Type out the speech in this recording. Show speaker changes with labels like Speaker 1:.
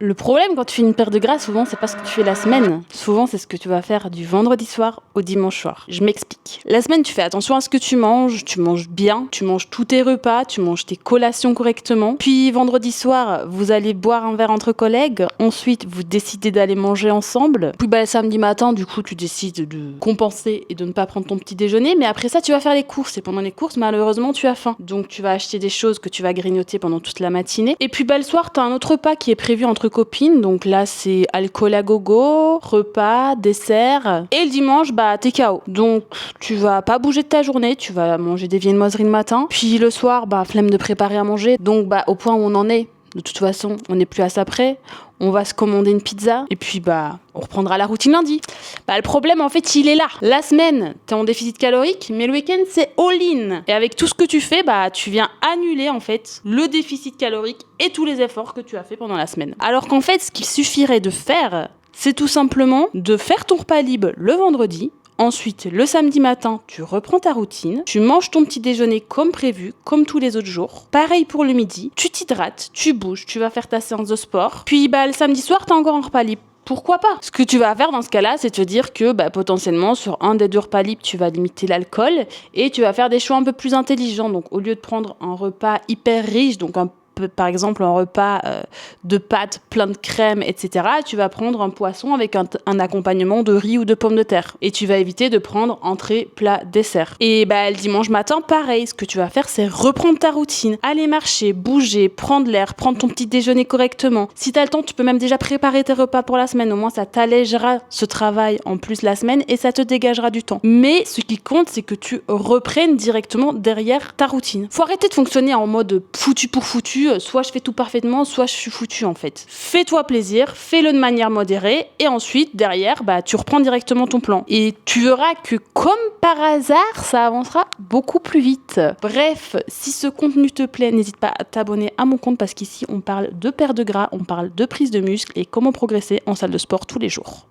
Speaker 1: Le problème quand tu fais une perte de gras, souvent, c'est pas ce que tu fais la semaine. Souvent, c'est ce que tu vas faire du vendredi soir au dimanche soir. Je m'explique. La semaine, tu fais attention à ce que tu manges bien, tu manges tous tes repas, tu manges tes collations correctement. Puis vendredi soir, vous allez boire un verre entre collègues. Ensuite, vous décidez d'aller manger ensemble. Puis le samedi matin, du coup, tu décides de compenser et de ne pas prendre ton petit déjeuner. Mais après ça, tu vas faire les courses. Et pendant les courses, malheureusement, tu as faim. Donc, tu vas acheter des choses que tu vas grignoter pendant toute la matinée. Et puis le soir, tu as un autre repas qui est prévu entre copines, donc là c'est alcool à gogo, repas, dessert, et le dimanche t'es KO. Donc tu vas pas bouger de ta journée, tu vas manger des viennoiseries le matin, puis le soir flemme de préparer à manger, donc au point où on en est, de toute façon on n'est plus à ça près, on va se commander une pizza, et puis on reprendra la routine lundi. Le problème en fait il est là. La semaine t'es en déficit calorique, mais le week-end c'est all-in. Et avec tout ce que tu fais, tu viens annuler en fait le déficit calorique et tous les efforts que tu as fait pendant la semaine. Alors qu'en fait ce qu'il suffirait de faire, c'est tout simplement de faire ton repas libre le vendredi. Ensuite, le samedi matin, tu reprends ta routine, tu manges ton petit déjeuner comme prévu, comme tous les autres jours. Pareil pour le midi, tu t'hydrates, tu bouges, tu vas faire ta séance de sport. Puis le samedi soir, t'as encore un repas libre. Pourquoi pas? Ce que tu vas faire dans ce cas-là, c'est te dire que potentiellement sur un des 2 repas libres, tu vas limiter l'alcool et tu vas faire des choix un peu plus intelligents. Donc au lieu de prendre un repas hyper riche, donc par exemple un repas de pâtes plein de crème, etc., tu vas prendre un poisson avec un accompagnement de riz ou de pommes de terre. Et tu vas éviter de prendre entrée, plat, dessert. Et le dimanche matin, pareil, ce que tu vas faire, c'est reprendre ta routine. Aller marcher, bouger, prendre l'air, prendre ton petit déjeuner correctement. Si t'as le temps, tu peux même déjà préparer tes repas pour la semaine. Au moins, ça t'allégera ce travail en plus la semaine et ça te dégagera du temps. Mais ce qui compte, c'est que tu reprennes directement derrière ta routine. Faut arrêter de fonctionner en mode foutu pour foutu. Soit je fais tout parfaitement, soit je suis foutu en fait. Fais-toi plaisir, fais-le de manière modérée et ensuite derrière tu reprends directement ton plan. Et tu verras que comme par hasard, ça avancera beaucoup plus vite. Bref, si ce contenu te plaît, n'hésite pas à t'abonner à mon compte parce qu'ici on parle de perte de gras, on parle de prise de muscle et comment progresser en salle de sport tous les jours.